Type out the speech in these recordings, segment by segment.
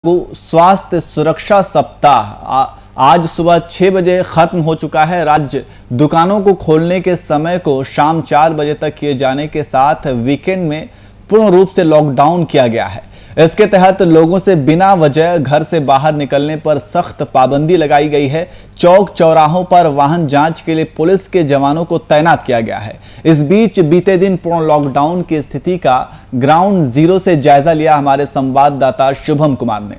स्वास्थ्य सुरक्षा सप्ताह आज सुबह 6 बजे खत्म हो चुका है। राज्य दुकानों को खोलने के समय को शाम 4 बजे तक किए जाने के साथ वीकेंड में पूर्ण रूप से लॉकडाउन किया गया है। इसके तहत लोगों से बिना वजह घर से बाहर निकलने पर सख्त पाबंदी लगाई गई है। चौक चौराहों पर वाहन जांच के लिए पुलिस के जवानों को तैनात किया गया है। इस बीच बीते दिन पूर्ण लॉकडाउन की स्थिति का ग्राउंड जीरो से जायजा लिया हमारे संवाददाता शुभम कुमार ने।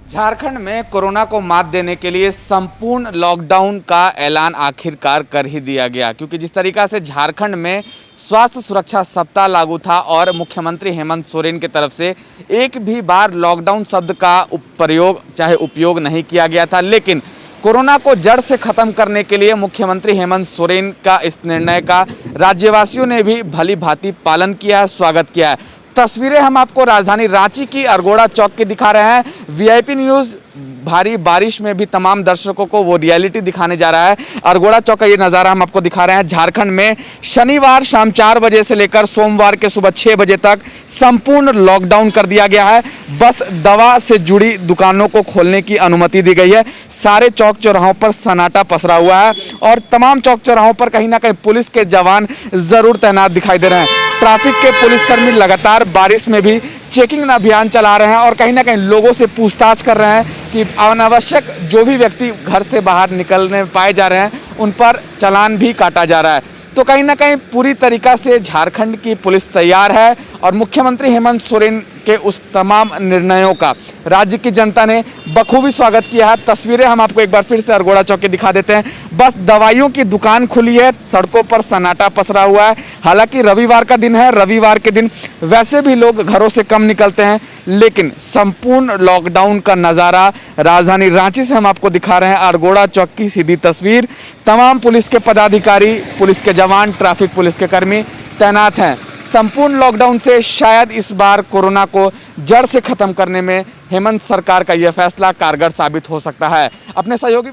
झारखंड में कोरोना को मात देने के लिए संपूर्ण लॉकडाउन का ऐलान आखिरकार कर ही दिया गया, क्योंकि जिस तरीका से झारखंड में स्वास्थ्य सुरक्षा सप्ताह लागू था और मुख्यमंत्री हेमंत सोरेन की तरफ से एक भी बार लॉकडाउन शब्द का उपयोग नहीं किया गया था, लेकिन कोरोना को जड़ से खत्म करने के लिए मुख्यमंत्री हेमंत सोरेन का इस निर्णय का राज्यवासियों ने भी भली भांति पालन किया है, स्वागत किया है। तस्वीरें हम आपको राजधानी रांची की अरगोड़ा चौक की दिखा रहे हैं। वीआईपी न्यूज़ भारी बारिश में भी तमाम दर्शकों को वो रियलिटी दिखाने जा रहा है। अरगोड़ा चौक का ये नज़ारा हम आपको दिखा रहे हैं। झारखंड में शनिवार शाम 4 बजे से लेकर सोमवार के सुबह 6 बजे तक संपूर्ण लॉकडाउन कर दिया गया है। बस दवा से जुड़ी दुकानों को खोलने की अनुमति दी गई है। सारे चौक चौराहों पर सन्नाटा पसरा हुआ है और तमाम चौक चौराहों पर कहीं ना कहीं पुलिस के जवान जरूर तैनात दिखाई दे रहे हैं। ट्रैफिक के पुलिसकर्मी लगातार बारिश में भी चेकिंग अभियान चला रहे हैं और कहीं ना कहीं लोगों से पूछताछ कर रहे हैं कि अनावश्यक जो भी व्यक्ति घर से बाहर निकलने पाए जा रहे हैं उन पर चालान भी काटा जा रहा है। तो कहीं ना कहीं पूरी तरीका से झारखंड की पुलिस तैयार है और मुख्यमंत्री हेमंत सोरेन के उस तमाम निर्णयों का राज्य की जनता ने बखूबी स्वागत किया है। तस्वीरें हम आपको एक बार फिर से अरगोड़ा चौक के दिखा देते हैं। बस दवाइयों की दुकान खुली है, सड़कों पर सन्नाटा पसरा हुआ है। हालांकि रविवार का दिन है, रविवार के दिन वैसे भी लोग घरों से कम निकलते हैं, लेकिन संपूर्ण लॉकडाउन का नज़ारा राजधानी रांची से हम आपको दिखा रहे हैं। अरगोड़ा चौक की सीधी तस्वीर। तमाम पुलिस के पदाधिकारी, पुलिस के जवान, ट्रैफिक पुलिस के कर्मी तैनात हैं। संपूर्ण लॉकडाउन से शायद इस बार कोरोना को जड़ से खत्म करने में हेमंत सरकार का यह फैसला कारगर साबित हो सकता है। अपने सहयोगी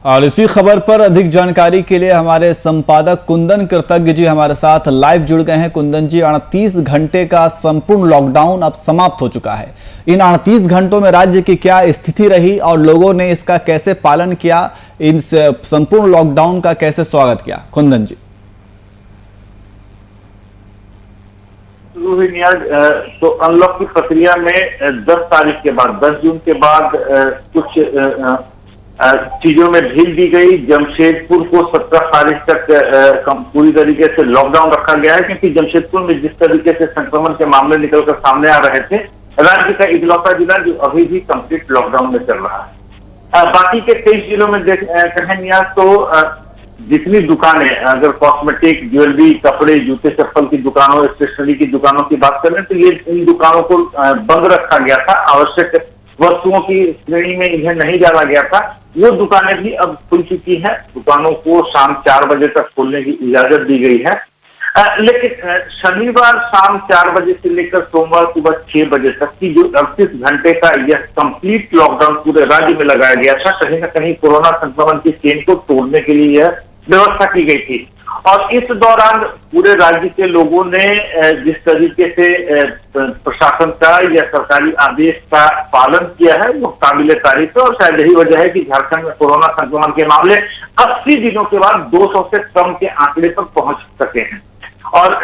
और इसी खबर पर अधिक जानकारी के लिए हमारे संपादक कुंदन कृतज्ञ जी हमारे साथ लाइव जुड़ गए हैं। कुंदन जी, 38 घंटे का संपूर्ण लॉकडाउन अब समाप्त हो चुका है। इन 38 घंटों में राज्य की क्या स्थिति रही और लोगों ने इसका कैसे पालन किया, इन संपूर्ण लॉकडाउन का कैसे स्वागत किया? कुंदन जी। तो अनलॉक की प्रक्रिया में 10 तारीख के बाद, 10 जून के बाद कुछ चीजों में ढील दी गई। जमशेदपुर को 17 तारीख तक पूरी तरीके से लॉकडाउन रखा गया है, क्योंकि जमशेदपुर में जिस तरीके से संक्रमण के मामले निकलकर सामने आ रहे थे, राज्य का इकलौता जिला जो अभी भी कंप्लीट लॉकडाउन में चल रहा है। बाकी के 23 जिलों में कहें तो जितनी दुकानें, अगर कॉस्मेटिक, ज्वेलरी, कपड़े, जूते चप्पल की दुकानों, स्टेशनरी की दुकानों की बात करें तो ये इन दुकानों को बंद रखा गया था। आवश्यक वस्तुओं की श्रेणी में इन्हें नहीं डाला गया था। वो दुकानें भी अब खुल चुकी हैं। दुकानों को शाम 4 बजे तक खोलने की इजाजत दी गई है। लेकिन शनिवार शाम 4 बजे से लेकर सोमवार सुबह 6 बजे तक की जो 38 घंटे का यह कंप्लीट लॉकडाउन पूरे राज्य में लगाया गया था, कहीं ना कहीं कोरोना संक्रमण की चेन को तोड़ने के लिए यह व्यवस्था की गई थी। और इस दौरान पूरे राज्य के लोगों ने जिस तरीके से प्रशासन का या सरकारी आदेश का पालन किया है वो काबिले तारीफ है। और शायद यही वजह है कि झारखंड में कोरोना संक्रमण के मामले 80 दिनों के बाद 200 से कम के आंकड़े पर पहुंच सके हैं। और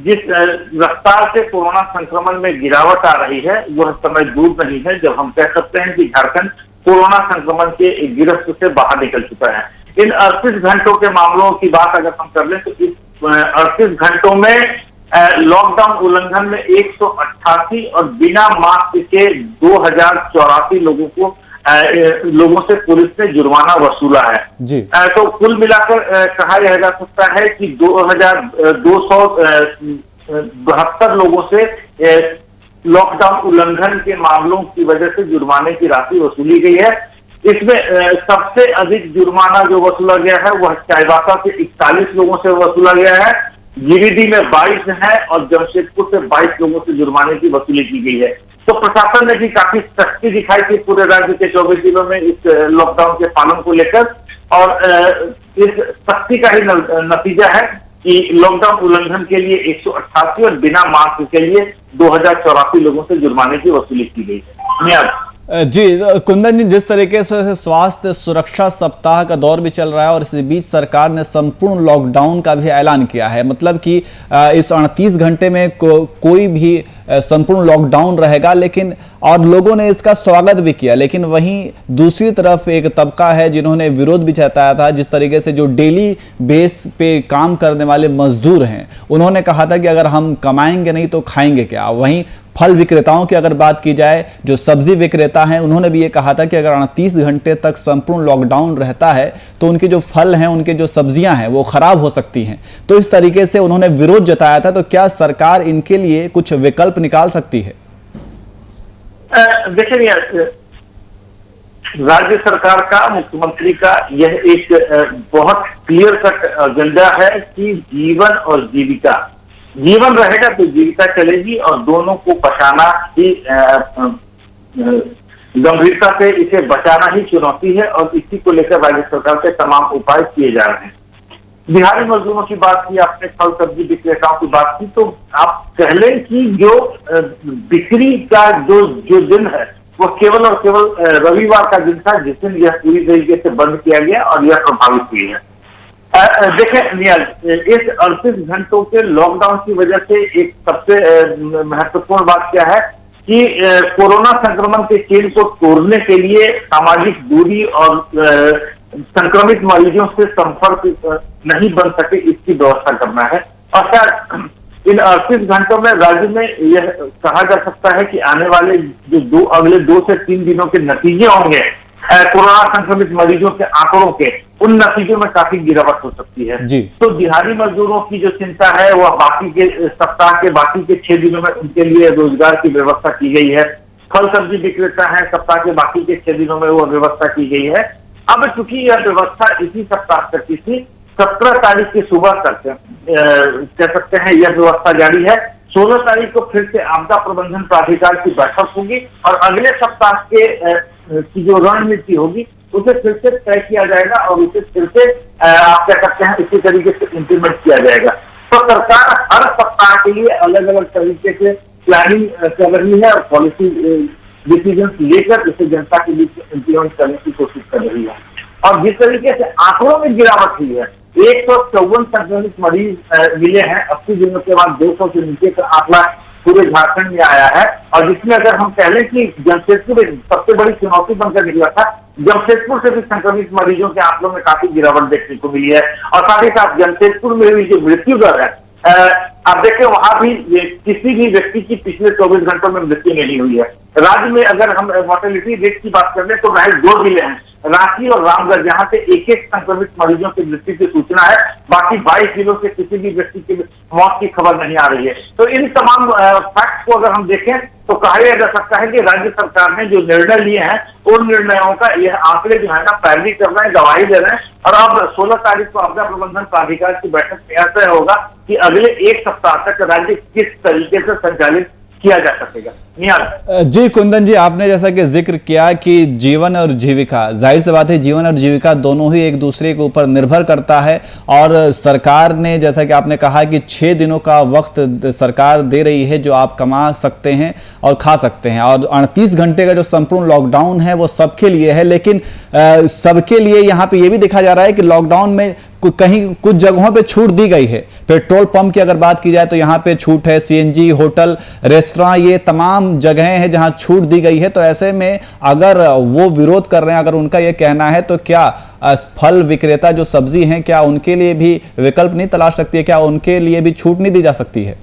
जिस रफ्तार से कोरोना संक्रमण में गिरावट आ रही है वह समय दूर नहीं है जब हम कह सकते हैं कि झारखंड कोरोना संक्रमण के गिरफ्त से बाहर निकल चुका है। इन 38 घंटों के मामलों की बात अगर हम कर लें तो इस 38 घंटों में लॉकडाउन उल्लंघन में 188 और बिना मास्क के 2084 लोगों से पुलिस ने जुर्माना वसूला है जी। तो कुल मिलाकर कहा जा सकता है कि 2272 लोगों से लॉकडाउन उल्लंघन के मामलों की वजह से जुर्माने की राशि वसूली गई है। इसमें सबसे अधिक जुर्माना जो वसूला गया है वह चाईबासा से 41 लोगों से वसूला गया है, गिरिडीह में 22 है और जमशेदपुर से 22 लोगों से जुर्माने की वसूली की गई है। तो प्रशासन ने भी काफी सख्ती दिखाई थी पूरे राज्य के 24 जिलों में इस लॉकडाउन के पालन को लेकर। और इस सख्ती का ही नतीजा है कि लॉकडाउन उल्लंघन के लिए 188 और बिना मास्क के लिए 2084 लोगों से जुर्माने की वसूली की गई है। नियाज जी कुंदन जी, जिस तरीके से स्वास्थ्य सुरक्षा सप्ताह का दौर भी चल रहा है और इसी बीच सरकार ने संपूर्ण लॉकडाउन का भी ऐलान किया है, मतलब कि इस 38 घंटे में कोई भी संपूर्ण लॉकडाउन रहेगा, लेकिन और लोगों ने इसका स्वागत भी किया। लेकिन वहीं दूसरी तरफ एक तबका है जिन्होंने विरोध भी जताया था। जिस तरीके से जो डेली बेस पे काम करने वाले मजदूर हैं, उन्होंने कहा था कि अगर हम कमाएंगे नहीं तो खाएंगे क्या। वहीं फल विक्रेताओं की अगर बात की जाए, जो सब्जी विक्रेता हैं, उन्होंने भी ये कहा था कि अगर 38 घंटे तक संपूर्ण लॉकडाउन रहता है तो उनके जो फल हैं, उनके जो सब्जियां हैं, वो खराब हो सकती हैं। तो इस तरीके से उन्होंने विरोध जताया था। तो क्या सरकार इनके लिए कुछ विकल्प निकाल सकती है? देखिए, राज्य सरकार का, मुख्यमंत्री का यह एक बहुत क्लियर कट एजेंडा है कि जीवन और जीविका, जीवन रहेगा तो जीविका चलेगी, और दोनों को बचाना ही गंभीरता से इसे बचाना ही चुनौती है, और इसी को लेकर राज्य सरकार के तमाम उपाय किए जा रहे हैं। बिहारी मजदूरों की बात की आपने, फल सब्जी विक्रेताओं की बात की, तो आप कह लें कि जो बिक्री का जो दिन है वो केवल और केवल रविवार का दिन था, जिस दिन यह पूरी तरीके से बंद किया गया और यह प्रभावित हुई है। देखें नियाज, इस 38 घंटों के लॉकडाउन की वजह से एक सबसे महत्वपूर्ण बात क्या है कि कोरोना संक्रमण के चेन को तोड़ने के लिए सामाजिक दूरी और संक्रमित मरीजों से संपर्क नहीं बन सके, इसकी व्यवस्था करना है। और शायद इन 38 घंटों में राज्य में यह कहा जा सकता है कि आने वाले जो अगले 2 से 3 दिनों के नतीजे होंगे कोरोना संक्रमित मरीजों के आंकड़ों के, उन नतीजों में काफी गिरावट हो सकती है जी। तो दिहाड़ी मजदूरों की जो चिंता है वह बाकी के सप्ताह के बाकी के 6 दिनों में उनके लिए रोजगार की व्यवस्था की गई है। फल सब्जी विक्रेता है, सप्ताह के बाकी के 6 दिनों में वह व्यवस्था की गई है। अब चूंकि यह व्यवस्था इसी सप्ताह तक की थी, 17 तारीख की सुबह तक कह सकते हैं यह व्यवस्था जारी है। 16 तारीख को फिर से आपदा प्रबंधन प्राधिकार की बैठक होगी और अगले सप्ताह के की जो रणनीति होगी उसे फिर से तय किया जाएगा और उसे फिर से आप कह सकते हैं इसी तरीके से इम्प्लीमेंट किया जाएगा। तो सरकार हर सप्ताह के लिए अलग अलग तरीके से प्लानिंग कर रही है और पॉलिसी डिसीजन लेकर इसे जनता के बीच इम्प्लीमेंट करने की कोशिश कर रही है। और जिस तरीके से आंकड़ों में गिरावट हुई है, 154 संक्रमित मरीज मिले हैं 80 दिनों के बाद, 200 से नीचे का आंकड़ा पूरे झारखंड में आया है। और जिसमें अगर हम कह लें कि जमशेदपुर सबसे बड़ी चुनौती बनकर निकला था, जमशेदपुर से भी संक्रमित मरीजों के आंकड़ों में काफी गिरावट देखने को मिली है। और साथ ही साथ जमशेदपुर में भी जो मृत्यु दर है, आप देखें वहां भी किसी भी व्यक्ति की पिछले 24 घंटों में मृत्यु नहीं हुई है। राज्य में अगर हम मोर्टेलिटी रेट की बात कर लें तो महज 2 जिले हैं, रांची और रामगढ़, जहां से एक संक्रमित मरीजों की मृत्यु की सूचना है। बाकी 22 जिलों से किसी भी व्यक्ति की मौत की खबर नहीं आ रही है। तो इन तमाम फैक्ट को अगर हम देखें तो कहा जा सकता है कि राज्य सरकार ने जो निर्णय लिए हैं उन निर्णयों का यह आंकड़े जो है ना पैरवी कर रहे हैं, गवाही दे रहे हैं। और अब 16 तारीख को आपदा प्रबंधन प्राधिकार की बैठक में ऐसा होगा कि अगले 1 सप्ताह तक राज्य किस तरीके से संचालित किया जा सकेगा। जी कुंदन जी, आपने जैसा कि जिक्र किया कि जीवन और जीविका, जाहिर सी बात है जीवन और जीविका दोनों ही एक दूसरे के ऊपर निर्भर करता है। और सरकार ने जैसा कि आपने कहा कि 6 दिनों का वक्त सरकार दे रही है जो आप कमा सकते हैं और खा सकते हैं। और 38 घंटे का जो संपूर्ण लॉकडाउन है वो सबके लिए है, लेकिन सबके लिए यहाँ पे ये भी देखा जा रहा है कि लॉकडाउन में कहीं कुछ जगहों पे छूट दी गई है। पेट्रोल पंप की अगर बात की जाए तो यहाँ पे छूट है, सीएनजी, होटल, रेस्टोरेंट, ये तमाम जगहें हैं जहाँ छूट दी गई है। तो ऐसे में अगर वो विरोध कर रहे हैं, अगर उनका ये कहना है, तो क्या फल विक्रेता जो सब्जी हैं क्या उनके लिए भी विकल्प नहीं तलाश सकती है? क्या उनके लिए भी छूट नहीं दी जा सकती है?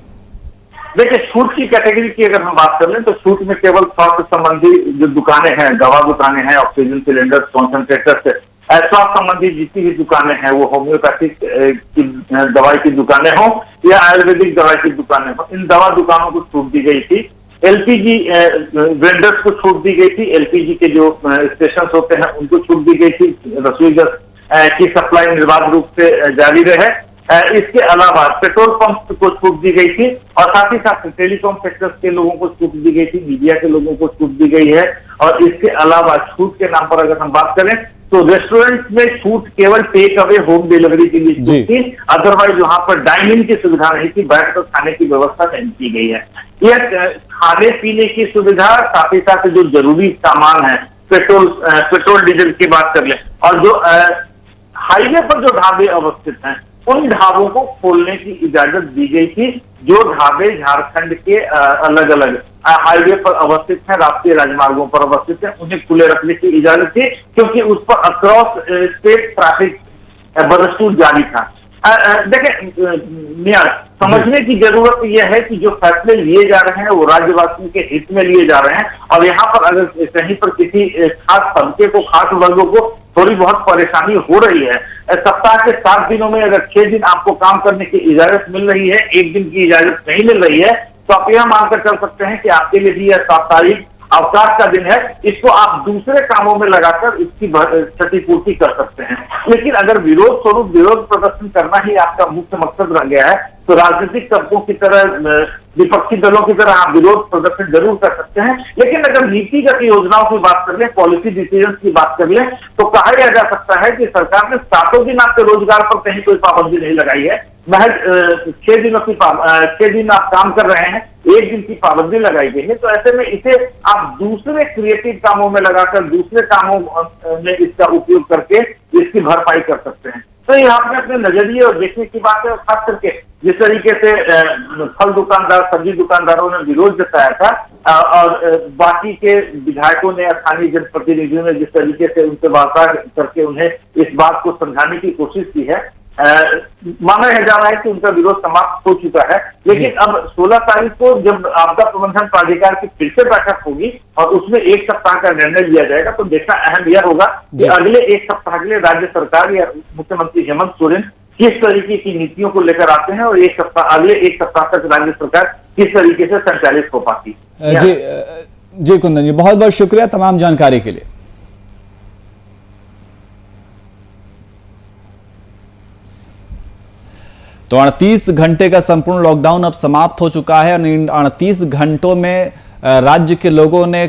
देखिए, छूट की कैटेगरी की अगर हम बात कर लें तो छूट में केवल स्वास्थ्य संबंधी जो दुकानें हैं, दवा दुकानें हैं, ऑक्सीजन सिलेंडर, कॉन्सेंट्रेटर, स्वास्थ्य संबंधी जितनी भी दुकानें हैं, वो होम्योपैथिक की दवाई की दुकानें हों या आयुर्वेदिक दवाई की दुकानें हों, इन दवा दुकानों को छूट दी गई थी। एलपीजी वेंडर्स को छूट दी गई थी, एलपीजी के जो स्टेशन होते हैं उनको छूट दी गई थी, रसोई गैस की सप्लाई निर्बाध रूप से जारी रहे। इसके अलावा पेट्रोल पंप को छूट दी गई थी और साथ ही साथ टेलीकॉम सेक्टर के लोगों को छूट दी गई थी, मीडिया के लोगों को छूट दी गई है। और इसके अलावा छूट के नाम पर अगर हम बात करें तो रेस्टोरेंट में छूट केवल टेक अवे होम डिलीवरी के लिए छूट थी, अदरवाइज वहां पर डाइनिंग की सुविधा नहीं थी, बैठकर खाने की व्यवस्था नहीं की गई है। यह खाने पीने की सुविधा, साथ ही साथ जो जरूरी सामान है, पेट्रोल डीजल की बात कर ले, और जो हाईवे पर जो ढाबे अवस्थित हैं उन ढाबों को खोलने की इजाजत दी गई थी। जो ढाबे झारखंड के अलग अलग हाईवे पर अवस्थित हैं, राष्ट्रीय राजमार्गों पर अवस्थित हैं, उन्हें खुले रखने की इजाजत थी, क्योंकि उस पर अक्रॉस स्टेट ट्रैफिक बदस्तूर जारी था। देखिए समझने की जरूरत यह है कि जो फैसले लिए जा रहे हैं वो राज्यवासियों के हित में लिए जा रहे हैं, और यहाँ पर अगर कहीं पर किसी खास तबके को, खास वर्गों को थोड़ी बहुत परेशानी हो रही है, सप्ताह के 7 दिनों में अगर 6 दिन आपको काम करने की इजाजत मिल रही है, 1 दिन की इजाजत नहीं मिल रही है, तो आप यह मानकर चल सकते हैं कि आपके लिए भी यह साप्ताहिक अवकाश का दिन है, इसको आप दूसरे कामों में लगाकर इसकी क्षतिपूर्ति कर सकते हैं। लेकिन अगर विरोध स्वरूप विरोध प्रदर्शन करना ही आपका मुख्य मकसद रह गया है, तो राजनीतिक तत्वों की तरह, विपक्षी दलों की तरह आप विरोध प्रदर्शन जरूर कर सकते हैं, लेकिन अगर नीतिगत योजनाओं की बात कर ले, पॉलिसी डिसीजन की बात कर ले, तो कहा जा सकता है कि सरकार ने 7 दिन आपके रोजगार पर कहीं कोई पाबंदी नहीं लगाई है। महज 6 दिन आप काम कर रहे हैं, 1 दिन की पाबंदी लगाई गई है। तो ऐसे में इसे आप दूसरे क्रिएटिव कामों में लगाकर, दूसरे कामों में इसका उपयोग करके इसकी भरपाई कर सकते हैं। तो ये आपने अपने नजरिए और देखने की बात है, और खास करके जिस तरीके से फल दुकानदार, सब्जी दुकानदारों ने विरोध जताया था, और बाकी के विधायकों ने, स्थानीय जनप्रतिनिधियों ने जिस तरीके से उनसे वार्ता करके उन्हें इस बात को समझाने की कोशिश की है, माना जा रहा है कि उनका विरोध समाप्त हो चुका है। लेकिन अब 16 तारीख को जब आपदा प्रबंधन प्राधिकार की फिर से बैठक होगी और उसमें 1 सप्ताह का निर्णय लिया जाएगा, तो देखना अहम यह होगा कि अगले 1 सप्ताह के लिए राज्य सरकार या मुख्यमंत्री हेमंत सोरेन किस तरीके की नीतियों को लेकर आते हैं, और अगले 1 सप्ताह तक राज्य सरकार किस तरीके से संचालित हो पाती है। जी कुंदन जी, बहुत बहुत शुक्रिया तमाम जानकारी के लिए। तो 38 घंटे का संपूर्ण लॉकडाउन अब समाप्त हो चुका है, और इन 38 घंटों में राज्य के लोगों ने